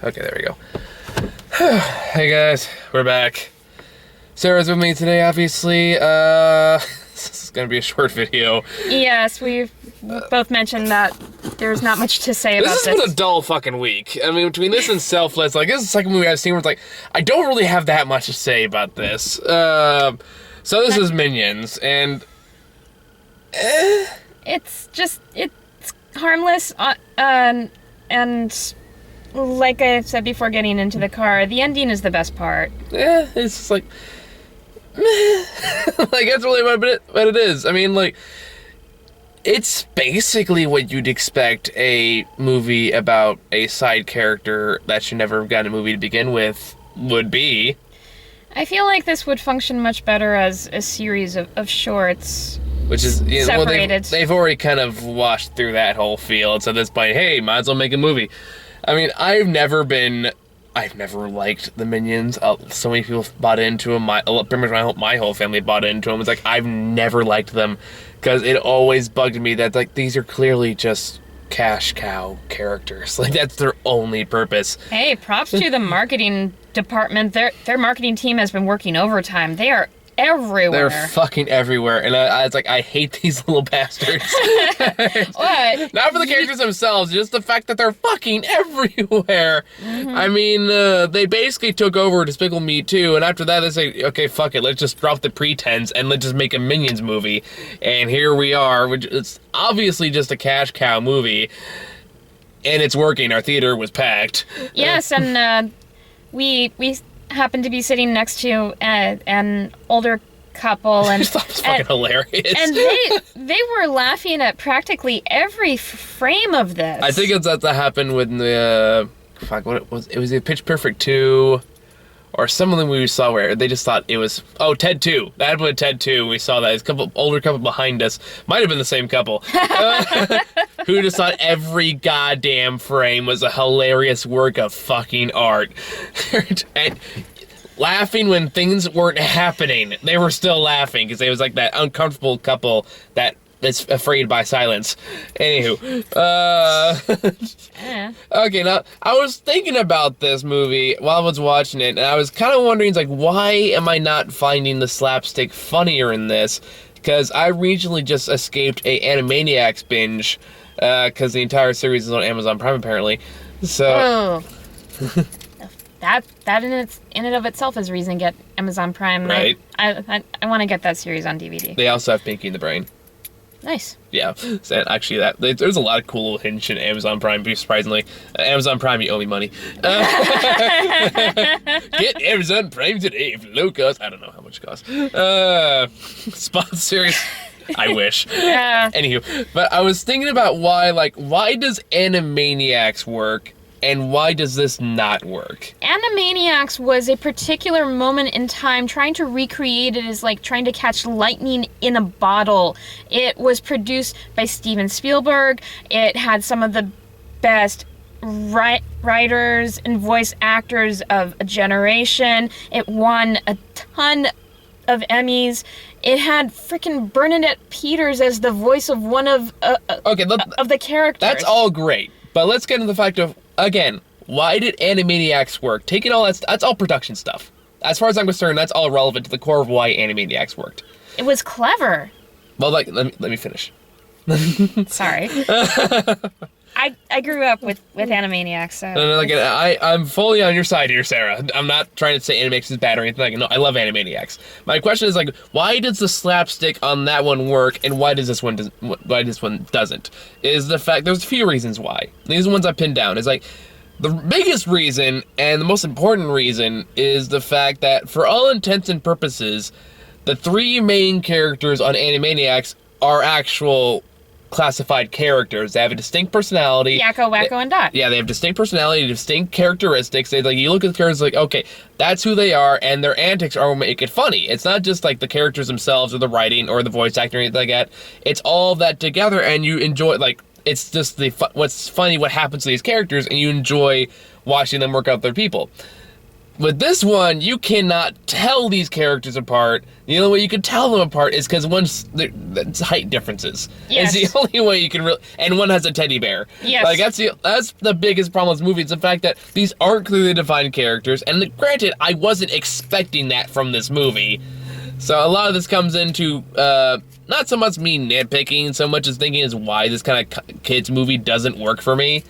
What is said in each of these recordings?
Okay, there we go. Hey guys, we're back. Sarah's with me today, obviously. This is gonna be a short video. Yes, we've both mentioned that there's not much to say about this. This has been a dull fucking week. I mean, between this and Selfless, like, this is the second movie I've seen where it's like, I don't really have that much to say about this. So this is Minions, and... It's harmless, and like I said before getting into the car, the ending is the best part. Yeah, it's just like... like, that's really what it is. I mean, like... It's basically what you'd expect a movie about a side character that should never have gotten a movie to begin with would be. I feel like this would function much better as a series of shorts. Which is, you know, separated. They've already kind of washed through that whole field, so at this point, hey, might as well make a movie. I mean, I've never liked the Minions. So many people bought into them. Pretty much my whole family bought into them. It's like, I've never liked them, because it always bugged me that, like, these are clearly just cash cow characters. Like, that's their only purpose. Hey, props to the marketing department. Their marketing team has been working overtime. They are everywhere. They're fucking everywhere, and I was like, I hate these little bastards. What? Not for the characters themselves, just the fact that they're fucking everywhere. Mm-hmm. I mean, they basically took over Despicable Me 2, and after that they say, okay, fuck it, let's just drop the pretense and let's just make a Minions movie. And here we are, which it's obviously just a cash cow movie, and it's working. Our theater was packed. Yes, and we happened to be sitting next to an older couple, and I just thought it was fucking hilarious. And they were laughing at practically every frame of this. I think that happened with the what it was. It was a Pitch Perfect 2 or something we saw where they just thought it was Ted 2. That happened with Ted 2. We saw that. It's a older couple behind us. Might have been the same couple. Who just thought every goddamn frame was a hilarious work of fucking art. And laughing when things weren't happening. They were still laughing because it was like that uncomfortable couple that is afraid by silence. Anywho. Okay, now, I was thinking about this movie while I was watching it, and I was kind of wondering, like, why am I not finding the slapstick funnier in this? Because I recently just escaped a Animaniacs binge, because the entire series is on Amazon Prime, apparently. So... Oh. That in and of itself is a reason to get Amazon Prime. Right. I want to get that series on DVD. They also have Pinky and the Brain. Nice. Yeah, so actually, there's a lot of cool little hints in Amazon Prime, surprisingly. Amazon Prime, you owe me money. Get Amazon Prime today for low cost. I don't know how much it costs. Sponsors. I wish. Anywho, but I was thinking about why does Animaniacs work? And why does this not work? Animaniacs was a particular moment in time. Trying to recreate it is like trying to catch lightning in a bottle. It was produced by Steven Spielberg. It had some of the best writers and voice actors of a generation. It won a ton of Emmys. It had freaking Bernadette Peters as the voice of one of the characters. That's all great. But let's get into the fact of, again, why did Animaniacs work? Taking all that's all production stuff. As far as I'm concerned, that's all relevant to the core of why Animaniacs worked. It was clever. Well, let me finish. Sorry. I grew up with Animaniacs, so... No, I'm fully on your side here, Sarah. I'm not trying to say Animaniacs is bad or anything. No, I love Animaniacs. My question is, like, why does the slapstick on that one work, and why this one doesn't? Is the fact... There's a few reasons why. These are the ones I pinned down. It's like, the biggest reason, and the most important reason, is the fact that, for all intents and purposes, the three main characters on Animaniacs are actual... classified characters. They have a distinct personality. Yakko, Wacko, and Dot. Yeah, they have distinct personality, distinct characteristics. They like, you look at the characters like, okay, that's who they are, and their antics are what make it funny. It's not just like the characters themselves or the writing or the voice acting or anything like that. It's all that together, and you enjoy, like, it's just what's funny, what happens to these characters, and you enjoy watching them work out their people. With this one, you cannot tell these characters apart. The only way you can tell them apart is because it's height differences. Yes. It's the only way you can really. And one has a teddy bear. Yes. Like that's the biggest problem with this movie. It's the fact that these aren't clearly defined characters. And granted, I wasn't expecting that from this movie. So a lot of this comes into not so much me nitpicking, so much as thinking is why this kind of kids movie doesn't work for me.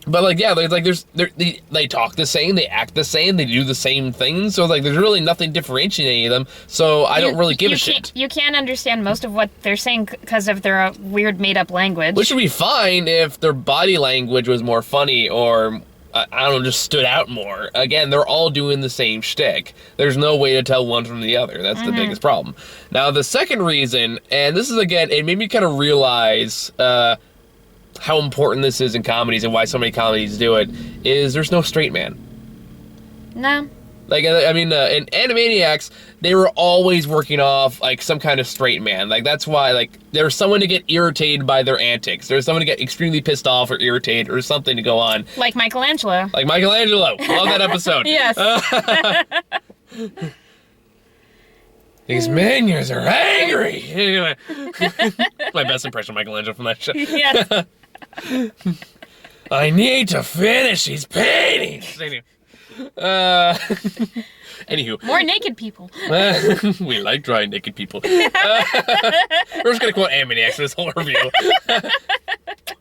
But like, yeah, they talk the same, they act the same, they do the same things. So like, there's really nothing differentiating them. So I don't really give a shit. You can't understand most of what they're saying because of their weird made-up language. Which would be fine if their body language was more funny or I don't know, just stood out more. Again, they're all doing the same shtick. There's no way to tell one from the other. That's the biggest problem. Now, the second reason, and this is again, it made me kind of realize how important this is in comedies and why so many comedies do it, is there's no straight man. No. Like, I mean, in Animaniacs, they were always working off, like, some kind of straight man. Like, that's why, like, there's someone to get irritated by their antics. There's someone to get extremely pissed off or irritated or something to go on. Like Michelangelo. Like Michelangelo. Love that episode. Yes. These minions are angry. Anyway. My best impression of Michelangelo from that show. Yes. I need to finish these paintings. Anywho. More naked people. We like drawing naked people. We're just gonna quote Animaniacs for this whole review.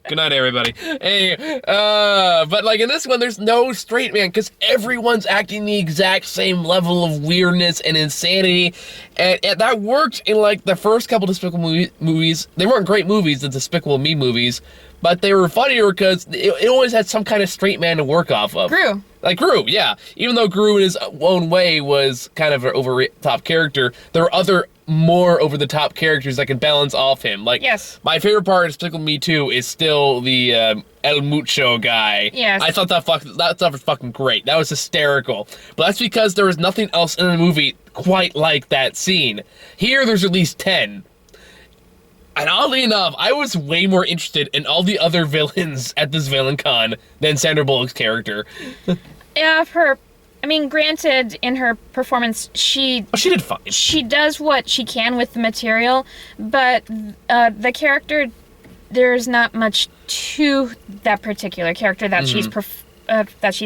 Good night, everybody. Hey, but like in this one, there's no straight man because everyone's acting the exact same level of weirdness and insanity, and that worked in like the first couple Despicable movies. They weren't great movies, the Despicable Me movies, but they were funnier because it always had some kind of straight man to work off of. Gru. Like Gru, yeah. Even though Gru in his own way was kind of an over-the-top character, there are other more over-the-top characters that can balance off him. Like, yes. My favorite part of Despicable Me 2 is still the El Mucho guy. Yes. I thought that stuff was fucking great. That was hysterical. But that's because there was nothing else in the movie quite like that scene. Here, there's at least 10. And oddly enough, I was way more interested in all the other villains at this villain con than Sandra Bullock's character. Yeah, granted, in her performance, she did fine. She does what she can with the material, but the character, there's not much to that particular character that she's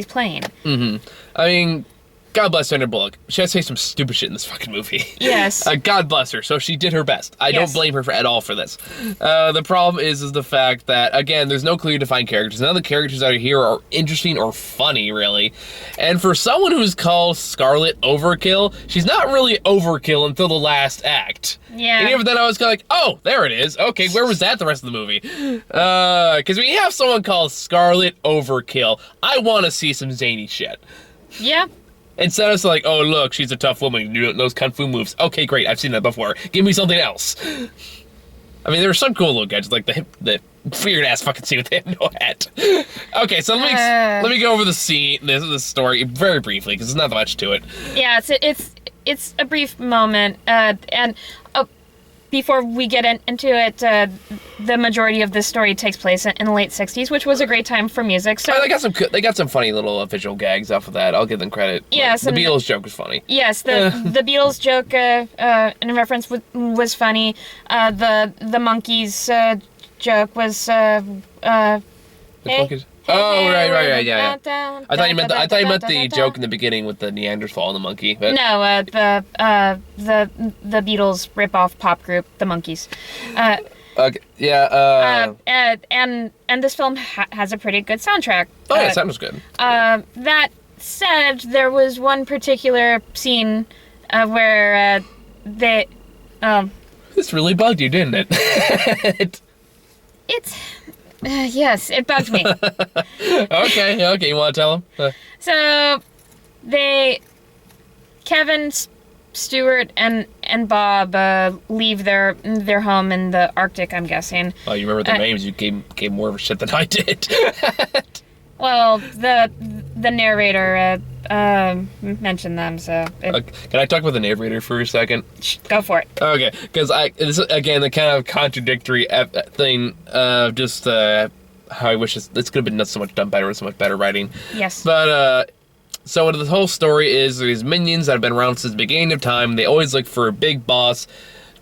playing. Mm-hmm. I mean, God bless Sandra Bullock. She has to say some stupid shit in this fucking movie. Yes. God bless her. So she did her best. I don't blame her at all for this. The problem is the fact that, again, there's no clearly defined characters. None of the characters out here are interesting or funny, really. And for someone who's called Scarlet Overkill, she's not really overkill until the last act. Yeah. And even then I was kind of like, oh, there it is. Okay, where was that the rest of the movie? Because when you have someone called Scarlet Overkill, I want to see some zany shit. Yeah. Instead of like, oh, look, she's a tough woman who knows kung fu moves. Okay, great, I've seen that before. Give me something else. I mean, there were some cool little gadgets, like the weird-ass fucking scene with the no hat. Okay, so let me go over the scene, this story, very briefly, because there's not that much to it. Yeah, it's a brief moment, and before we get into it, the majority of this story takes place in the late 60s, which was a great time for music. So they got some funny little visual gags off of that. I'll give them credit. Yes, the Beatles joke was funny. Yes, the Beatles joke in reference was funny. The monkeys joke was hey. Oh, right, yeah. I thought you meant the joke in the beginning with the Neanderthal and the monkey. But... No, the Beatles rip-off pop group, the Monkees. Okay, yeah. And this film has a pretty good soundtrack. Oh yeah, sound was good. That said, there was one particular scene where they. This really bugged you, didn't it? Yes, it bugged me. Okay, you want to tell him? So, Kevin, Stuart, and Bob leave their home in the Arctic, I'm guessing. Oh, you remember their names? You gave more of a shit than I did. Well, the narrator mentioned them, so... Can I talk about the narrator for a second? Go for it. Okay, because this is, again, the kind of contradictory thing of just how I wish this could have been so much done better with so much better writing. Yes. But, so the whole story is these minions that have been around since the beginning of time. They always look for a big boss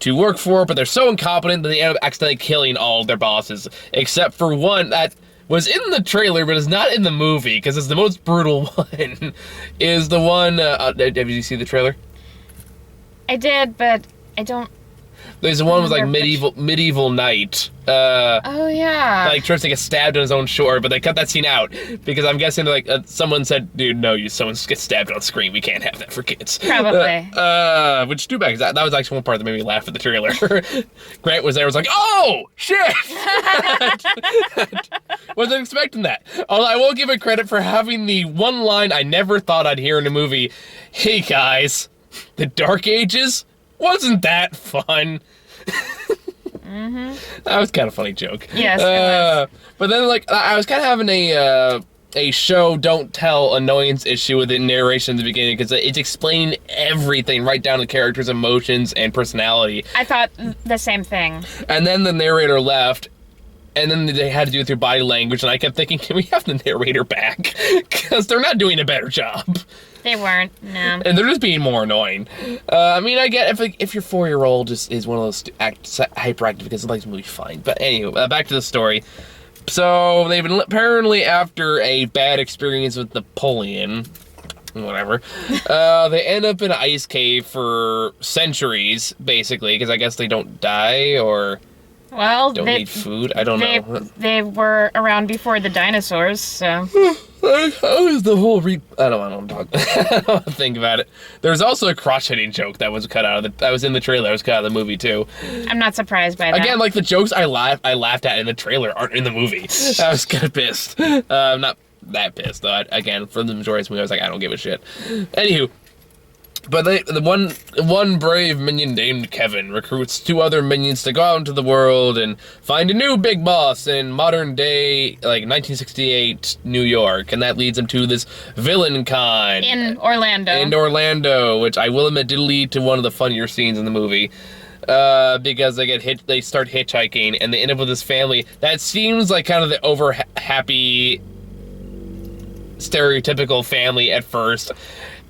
to work for, but they're so incompetent that they end up accidentally killing all of their bosses, except for one that was in the trailer but is not in the movie, because it's the most brutal one, is the one, did you see the trailer? I did, but I don't... There's the one with like medieval knight. Oh yeah. Like tries to get stabbed on his own shore, but they cut that scene out because I'm guessing like someone said, "Dude, no, someone gets stabbed on screen. We can't have that for kids." Probably. Which is too bad because that was actually one part that made me laugh at the trailer. Grant was there, was like, "Oh shit!" Wasn't expecting that. Although I will give it credit for having the one line I never thought I'd hear in a movie. Hey guys, the Dark Ages. Wasn't that fun? That was kind of a funny joke. Yes, it was. But then, like, I was kind of having a show don't tell annoyance issue with the narration at the beginning because it's explaining everything right down to characters' emotions and personality. I thought the same thing. And then the narrator left. And then they had to do it through body language, and I kept thinking, can we have the narrator back? Because they're not doing a better job. They weren't, no. And they're just being more annoying. I mean, I get if your 4-year-old just is one of those hyperactive because it likes the movie, fine. But anyway, back to the story. So they've been apparently after a bad experience with Napoleon, whatever. They end up in an ice cave for centuries, basically, because I guess they don't die or... Well, don't need food. I don't know. They were around before the dinosaurs, so. How is the whole I don't want to talk. I don't want to think about it. There's also a crotch-hitting joke that was cut out of that was in the trailer. It was cut out of the movie too. I'm not surprised by that. Again, like the jokes I laughed at in the trailer aren't in the movie. I was kind of pissed. Not that pissed though. Again, for the majority of the movie, I was like, I don't give a shit. Anywho. But the one brave minion named Kevin recruits 2 other minions to go out into the world and find a new big boss in modern day, like 1968 New York, and that leads them to this villain con in Orlando. In Orlando, which I will admit did lead to one of the funnier scenes in the movie, because they start hitchhiking and they end up with this family that seems like kind of the over happy, stereotypical family at first.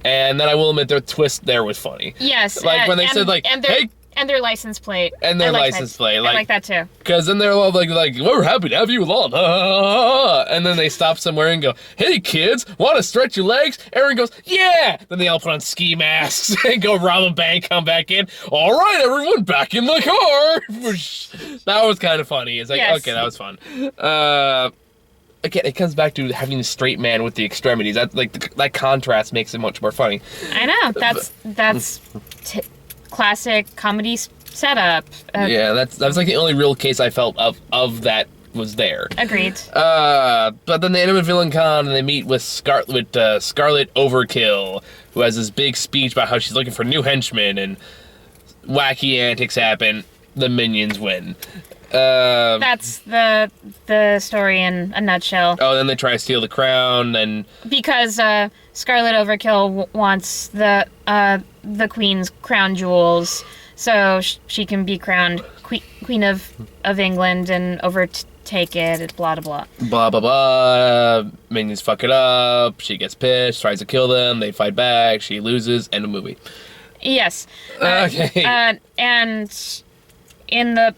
And then I will admit their twist there was funny. Yes. Like when they said like, hey. And their license plate. And their license plate. I like that too. Because then they're all like, we're happy to have you along. And then they stop somewhere and go, hey kids, want to stretch your legs? Aaron goes, yeah. Then they all put on ski masks and go rob a bank, come back in. All right, everyone, back in the car. That was kind of funny. It's like, yes. Okay, that was fun. Again, it comes back to having a straight man with the extremities. That that contrast makes it much more funny. I know. That's classic comedy setup. Yeah, that was like the only real case I felt of that was there. Agreed. But then they end up at Villain Con and they meet with Scarlet Overkill, who has this big speech about how she's looking for new henchmen and wacky antics happen. The minions win. That's the story in a nutshell. Oh, then they try to steal the crown, and because Scarlet Overkill wants the queen's crown jewels, so she can be crowned queen of England and overtake it. Blah blah blah. Blah blah blah. Minions fuck it up. She gets pissed, tries to kill them. They fight back. She loses. End of movie. Yes. Okay. And in the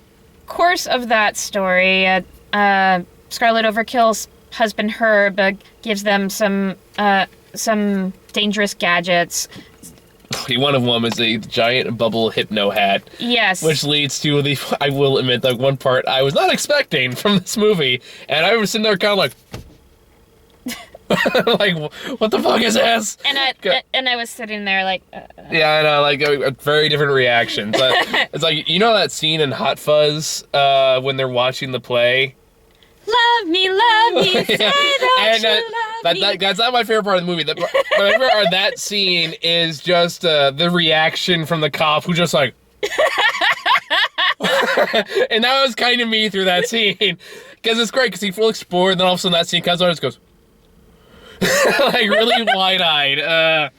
course of that story, Scarlet Overkill's husband Herb gives them some dangerous gadgets. One of them is a giant bubble hypno hat. Yes. Which leads to I will admit, the one part I was not expecting from this movie, and I was sitting there kind of like, like, what the fuck is this? And I was sitting there like... Yeah, I know, like, a very different reaction. But it's like, you know that scene in Hot Fuzz when they're watching the play? Love me, say that you love me. That's not my favorite part of the movie. My favorite part of that scene is just the reaction from the cop who just like... And that was kind of me through that scene. Because it's great, because he full explored, and then all of a sudden that scene comes on and just goes... Like, really wide-eyed.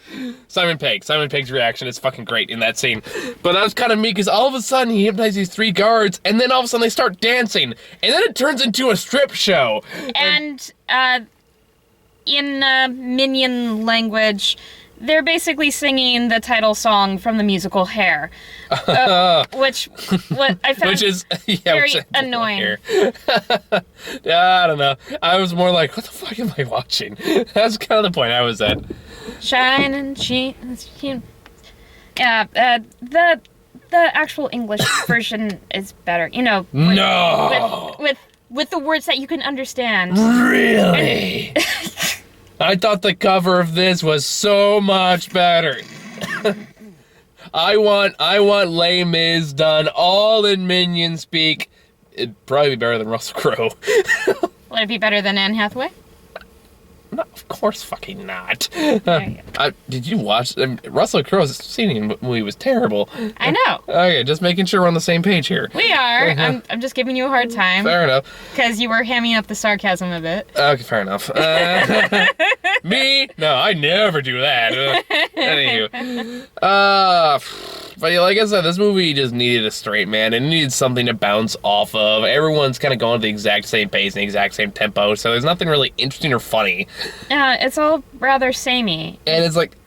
Simon Pegg's reaction is fucking great in that scene. But that was kind of me, because all of a sudden he hypnotizes these 3 guards, and then all of a sudden they start dancing, and then it turns into a strip show. And in Minion language, they're basically singing the title song from the musical Hair, which what I found very annoying. Yeah, I don't know. I was more like, what the fuck am I watching? That's kind of the point I was at. Shine and sheen. Yeah, the actual English version is better. You know, with the words that you can understand. Really? I thought the cover of this was so much better. I want Les Mis done all in Minion speak. It'd probably be better than Russell Crowe. Would it be better than Anne Hathaway? No, of course fucking not. Okay. Did you watch? Russell Crowe's scene movie was terrible. I know. Okay, just making sure we're on the same page here. We are. I'm just giving you a hard time. Fair enough. Because you were hamming up the sarcasm a bit. Okay, fair enough. Me? No, I never do that. Anywho. But yeah, like I said, this movie just needed a straight man. It needed something to bounce off of. Everyone's kind of going at the exact same pace and the exact same tempo, so there's nothing really interesting or funny. It's all rather samey. And it's like,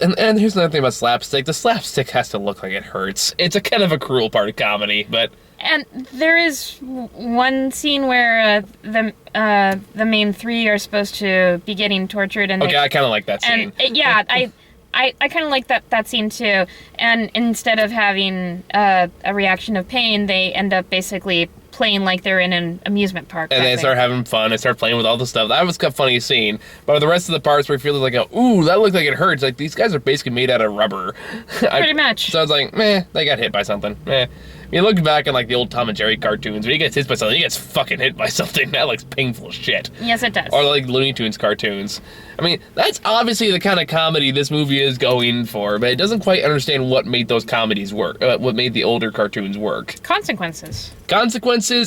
and here's another thing about slapstick. The slapstick has to look like it hurts. It's a kind of a cruel part of comedy, but... And there is one scene where the main 3 are supposed to be getting tortured, and okay, I kind of like that scene. And I kind of like that scene too. And instead of having a reaction of pain, they end up basically playing like they're in an amusement park. And they start having fun and start playing with all the stuff. That was a funny scene. But the rest of the parts where you feel like, ooh, that looked like it hurts. Like, these guys are basically made out of rubber. Pretty much. So I was like, meh, they got hit by something. Meh. You look back at like the old Tom and Jerry cartoons, when he gets hit by something, he gets fucking hit by something. That looks painful as shit. Yes, it does. Or like Looney Tunes cartoons. I mean, that's obviously the kind of comedy this movie is going for, but it doesn't quite understand what made those comedies work, what made the older cartoons work. Consequences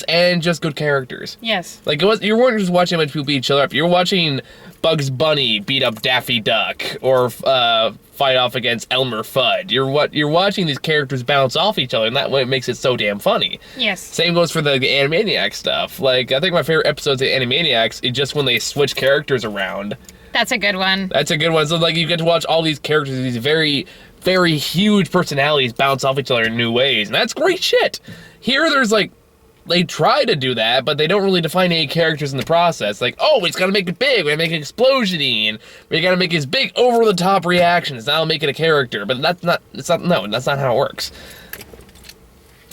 And just good characters. Yes. Like, you weren't just watching a bunch of people beat each other up. You were watching Bugs Bunny beat up Daffy Duck, or fight off against Elmer Fudd. You're watching these characters bounce off each other, and that way it makes it so damn funny. Yes. Same goes for the Animaniacs stuff. Like, I think my favorite episodes of Animaniacs is just when they switch characters around. That's a good one. That's a good one. So, like, you get to watch all these characters, these very, very huge personalities bounce off each other in new ways, and that's great shit. Here, there's, like, they try to do that, but they don't really define any characters in the process. Like, oh, we just gotta make it big, we gotta make it explosiony, and we gotta make his big, over-the-top reactions, that'll make it a character. But that's not how it works.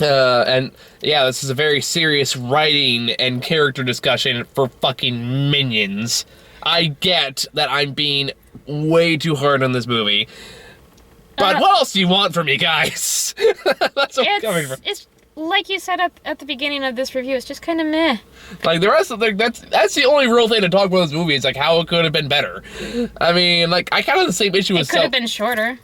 And, yeah, this is a very serious writing and character discussion for fucking Minions. I get that I'm being way too hard on this movie. But what else do you want from me, guys? That's what I'm coming from. It's like you said at the beginning of this review, it's just kind of meh. Like, the rest of that's the only real thing to talk about this movie. It's like how it could have been better. I mean, like, I kind of have the same issue with It could have been shorter.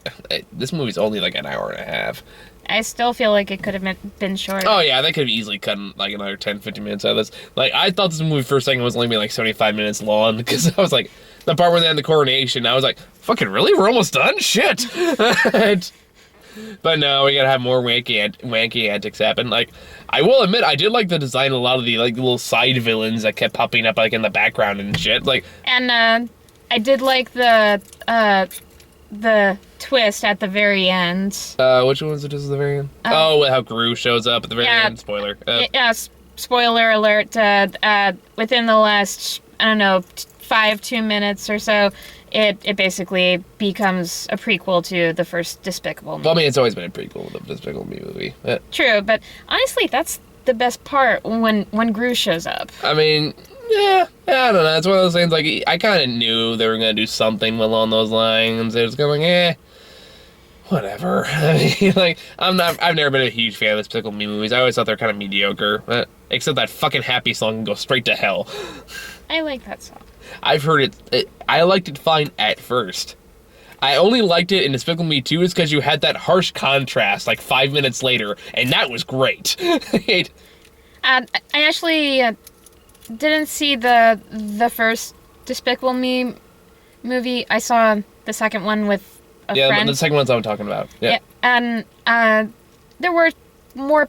This movie's only like an hour and a half. I still feel like it could have been shorter. Oh, yeah, they could have easily cut like another 10, 15 minutes out of this. Like, I thought this movie for a second was only being like 75 minutes long, because I was like, the part where they're in the coronation, I was like, fucking really? We're almost done? Shit! But no, we gotta have more wanky antics happen. Like, I will admit, I did like the design of a lot of the, like, little side villains that kept popping up, like, in the background and shit. Like, and, I did like the twist at the very end. Which one was it just at the very end? How Gru shows up at the very end. Spoiler. Spoiler alert. Within the last, I don't know, 2 minutes or so, it basically becomes a prequel to the first Despicable Me. Well, I mean, it's always been a prequel to the Despicable Me movie. Yeah. True, but honestly, that's the best part when Gru shows up. I mean, yeah, I don't know. It's one of those things, like, I kind of knew they were going to do something along those lines. It was going, whatever. I mean, like, I've never been a huge fan of the Despicable Me movies. I always thought they're kind of mediocre. Except that fucking Happy song can go straight to hell. I like that song. I've heard it. I liked it fine at first. I only liked it in Despicable Me 2 is because you had that harsh contrast like 5 minutes later, and that was great. I actually didn't see the first Despicable Me movie. I saw the second one with a friend. The second one's what I'm talking about. Yeah. And there were more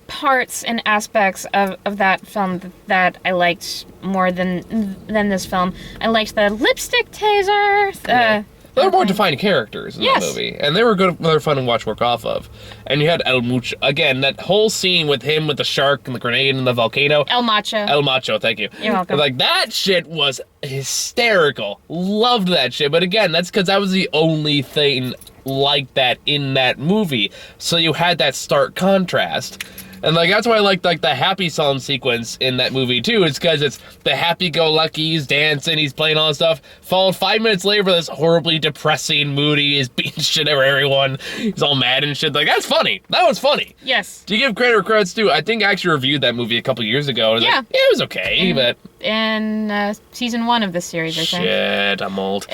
parts and aspects of that film that I liked more than this film. I liked the lipstick taser. They were more defined characters in that movie, and they were good. They were fun to watch work off of. And you had El Mucho again. That whole scene with him with the shark and the grenade and the volcano. El Macho. El Macho, thank you. You're welcome. Like that shit was hysterical. Loved that shit. But again, that's because that was the only thing like that in that movie. So you had that stark contrast. And like that's why I like the happy song sequence in that movie too. It's because it's the happy-go-lucky, he's dancing, he's playing all this stuff. Followed 5 minutes later with this horribly depressing, moody, he's beating shit over everyone. He's all mad and shit. Like that's funny. That was funny. Yes. Do you give credit where credit's due? I think I actually reviewed that movie a couple years ago. Like, it was okay, but in season 1 of this series, I think. Shit, I'm old.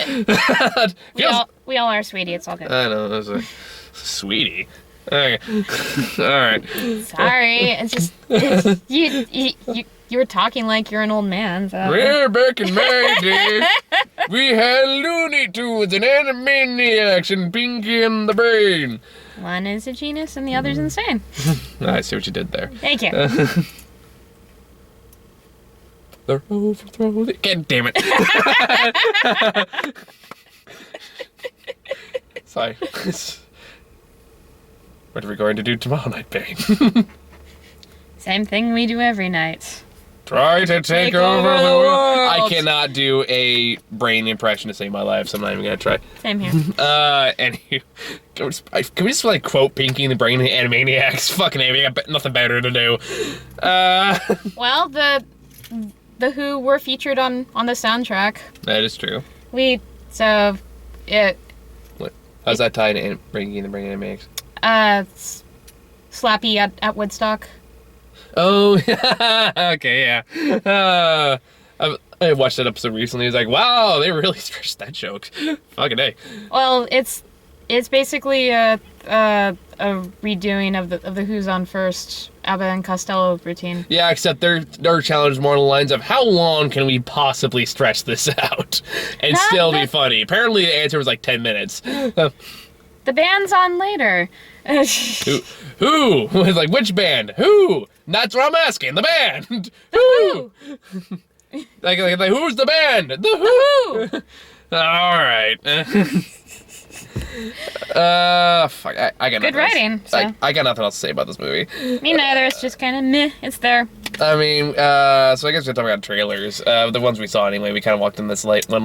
We all are, sweetie. It's all good. I know. That's a sweetie. Okay. All right. Sorry, it's you were talking like you're an old man. So. We're back in my day. We had Looney Tunes and Animaniacs and Pinky and the Brain. One is a genius and the other's insane. I see what you did there. Thank you. The overthrow. God damn it. Sorry. What are we going to do tomorrow night, Bane? Same thing we do every night. Try to take over the world. I cannot do a brain impression to save my life, so I'm not even going to try. Same here. And can we just like quote Pinky and the Brain and the Animaniacs? Fucking A, we got nothing better to do. Well, the Who were featured on the soundtrack. That is true. How's that tied to Pinky and the Brain and Animaniacs? Slappy at Woodstock. Oh, okay, yeah. I watched that episode recently. It's like, wow, they really stretched that joke. Fucking A. Well, it's basically a redoing of the Who's on First Abbott and Costello routine. Yeah, except their challenge more along the lines of how long can we possibly stretch this out and still be funny. Apparently, the answer was like 10 minutes. The band's on later. Who? Like, which band? Who? That's what I'm asking. The band. Who? like, who's the band? The Who. All right. Fuck. I got good writing. So. I got nothing else to say about this movie. Me neither. It's just kind of meh. It's there. I mean, so I guess we're talking about trailers. The ones we saw anyway. We kind of walked in this late. What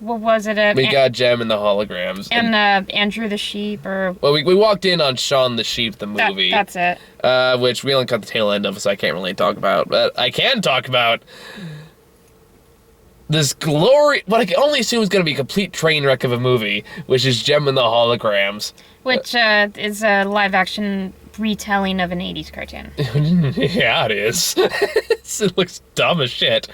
was it? We got Gem and the Holograms. And Andrew the Sheep, or... Well, we walked in on Shaun the Sheep, the movie. That's it. Which we only cut the tail end of, so I can't really talk about. But I can talk about this glory... What I can only assume is going to be a complete train wreck of a movie, which is Gem and the Holograms. Which is a live-action retelling of an 80s cartoon. Yeah, it is. It looks dumb as shit.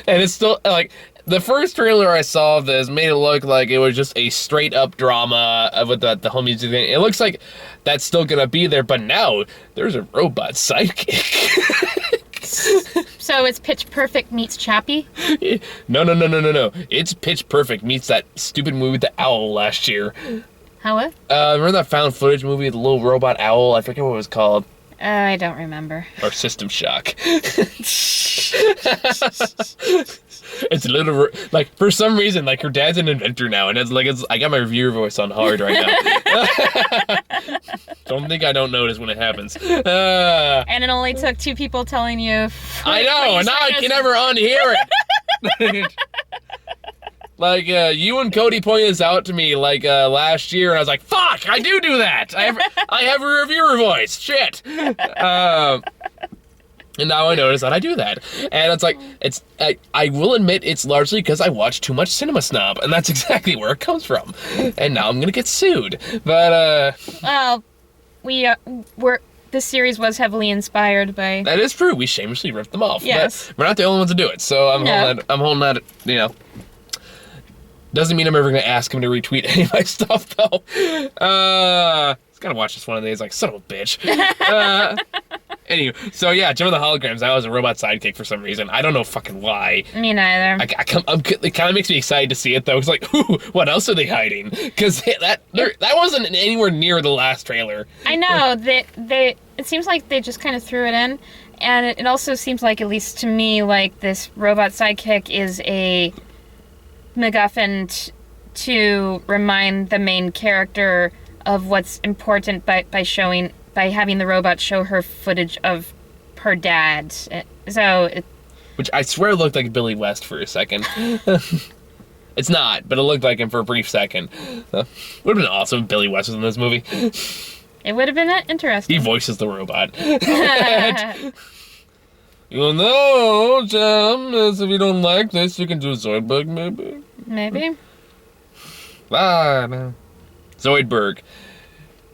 And it's still, like, the first trailer I saw of this made it look like it was just a straight-up drama with the whole music thing. It looks like that's still gonna be there, but now there's a robot sidekick. So it's Pitch Perfect meets Chappie? No. It's Pitch Perfect meets that stupid movie with the owl last year. How what? Remember that found footage movie with the little robot owl? I forget what it was called. I don't remember. Or System Shock. It's a little, like, for some reason, like, her dad's an inventor now, and I got my reviewer voice on hard right now. Don't think I don't notice when it happens. And it only took 2 people telling you. I know, and now I can never unhear it. Like, you and Cody pointed this out to me, like, last year, and I was like, fuck, I do that! I have a reviewer voice, shit! And now I notice that I do that. And it's like, I will admit it's largely because I watch too much Cinema Snob, and that's exactly where it comes from. And now I'm gonna get sued. But, well, this series was heavily inspired by... That is true, we shamelessly ripped them off. Yes. But we're not the only ones to do it, so I'm holding that, you know. Doesn't mean I'm ever going to ask him to retweet any of my stuff, though. Gotta watch this one of these. Like, son of a bitch. Anyway, so yeah, Jim of the Holograms. That was a robot sidekick for some reason. I don't know fucking why. Me neither. It kind of makes me excited to see it though. It's like, ooh, what else are they hiding? Because that wasn't anywhere near the last trailer. I know it seems like they just kind of threw it in, and it also seems like, at least to me, like this robot sidekick is a MacGuffin to remind the main character of what's important by having the robot show her footage of her dad. Which I swear looked like Billy West for a second. It's not, but it looked like him for a brief second. Would have been awesome if Billy West was in this movie. It would have been interesting. He voices the robot. You know, Jim, if you don't like this, you can do Zoidberg, maybe? Maybe. No. Zoidberg.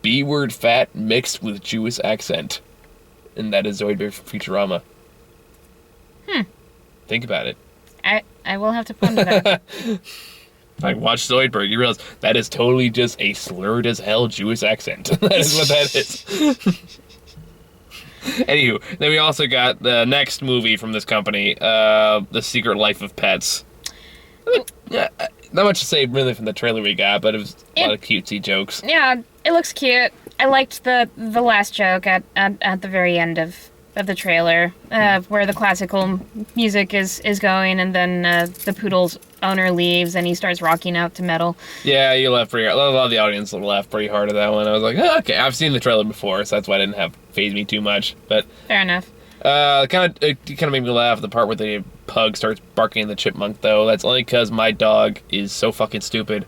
B-word fat mixed with Jewish accent. And that is Zoidberg from Futurama. Think about it. I will have to ponder that. Like, watch Zoidberg, you realize that is totally just a slurred as hell Jewish accent. That is what that is. Anywho, then we also got the next movie from this company, The Secret Life of Pets. Yeah, not much to say really from the trailer we got, but it was a lot of cutesy jokes. Yeah, it looks cute. I liked the last joke at the very end of the trailer, where the classical music is going, and then the poodle's owner leaves and he starts rocking out to metal. Yeah, you laughed pretty hard. A lot of the audience laughed pretty hard at that one. I was like, oh, okay, I've seen the trailer before, so that's why I didn't have phase me too much. But fair enough. It kind of made me laugh, the part where the pug starts barking at the chipmunk, though. That's only because my dog is so fucking stupid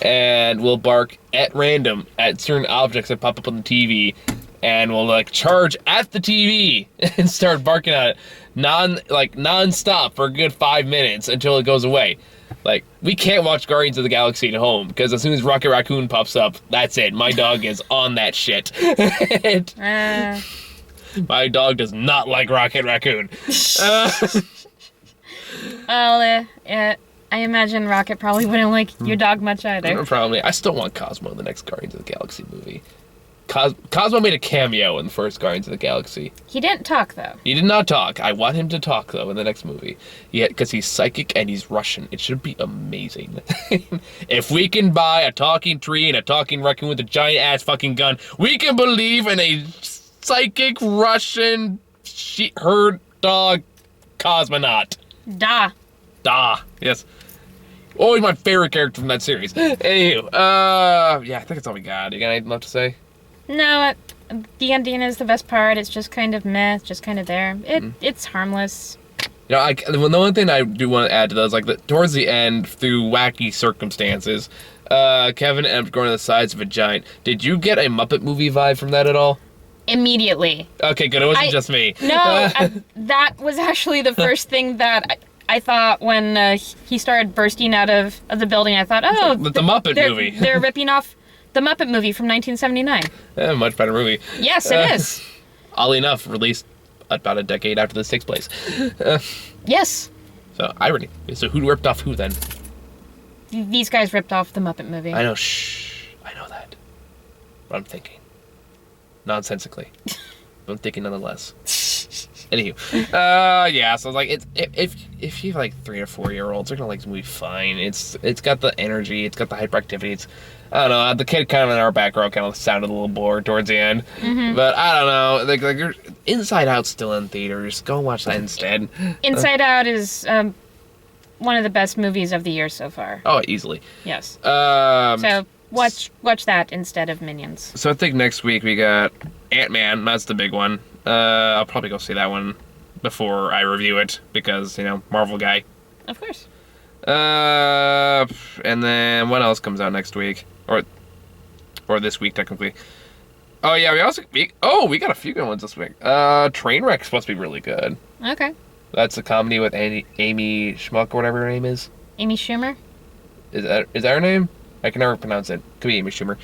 and will bark at random at certain objects that pop up on the TV, and will like charge at the TV and start barking at it non-stop for a good 5 minutes until it goes away. Like, we can't watch Guardians of the Galaxy at home, because as soon as Rocket Raccoon pops up, that's it. My dog is on that shit. My dog does not like Rocket Raccoon. Well, I imagine Rocket probably wouldn't like your dog much either. Probably. I still want Cosmo in the next Guardians of the Galaxy movie. Cosmo made a cameo in the first Guardians of the Galaxy. He didn't talk, though. He did not talk. I want him to talk, though, in the next movie. Yeah, because he's psychic and he's Russian. It should be amazing. If we can buy a talking tree and a talking raccoon with a giant-ass fucking gun, we can believe in a psychic Russian herd dog cosmonaut. Da. Yes. Always my favorite character from that series. Anywho, yeah, I think that's all we got. You got anything left to say? No, the ending is the best part. It's just kind of meh, just kind of there. It's harmless. You know, the one thing I do want to add to that is, like, towards the end, through wacky circumstances, Kevin ended up going to the sides of a giant. Did you get a Muppet movie vibe from that at all? Immediately. Okay, good. It wasn't just me. No, that was actually the first thing that I thought when he started bursting out of the building. I thought, oh, the Muppet movie. They're ripping off the Muppet movie from 1979. Yeah, much better movie. Yes, it is. Oddly enough, released about a decade after this takes place. Yes. So, irony. So who ripped off who then? These guys ripped off the Muppet movie. I know, I know that. But I'm thinking. Nonsensically. But I'm thinking nonetheless. Anywho. Yeah, so like, if you have like 3 or 4 year olds, they're gonna like this movie fine. It's got the energy, it's got the hyperactivity, I don't know, the kid kind of in our back row kind of sounded a little bored towards the end. Mm-hmm. But I don't know, like you're Inside Out's still in theaters. Go watch that instead. Inside Out is one of the best movies of the year so far. Oh, easily. Yes. So watch that instead of Minions. So I think next week we got Ant-Man. That's the big one. I'll probably go see that one before I review it because, you know, Marvel guy. Of course. And then what else comes out next week? Or this week, technically. Oh, yeah, we got a few good ones this week. Trainwreck's supposed to be really good. Okay. That's a comedy with Amy Schmuck or whatever her name is. Amy Schumer? Is that her name? I can never pronounce it. Could be Amy Schumer.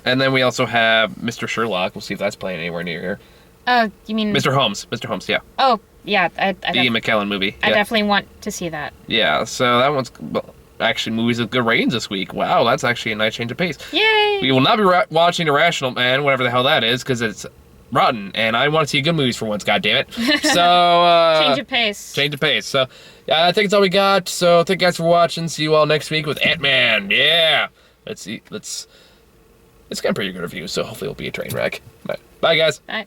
And then we also have Mr. Sherlock. We'll see if that's playing anywhere near here. Oh, you mean... Mr. Holmes. Mr. Holmes, yeah. Oh, yeah. The Ian McKellen movie. I definitely want to see that. Yeah, so that one's... actually movies with good ratings this week. Wow, that's actually a nice change of pace. Yay! We will not be watching Irrational Man, whatever the hell that is, because it's rotten, and I want to see good movies for once, goddammit. So, Change of pace. Change of pace. So, yeah, I think that's all we got. So, thank you guys for watching. See you all next week with Ant-Man. Yeah! It's got a pretty good review, so hopefully it'll be a train wreck. Bye, guys. Bye.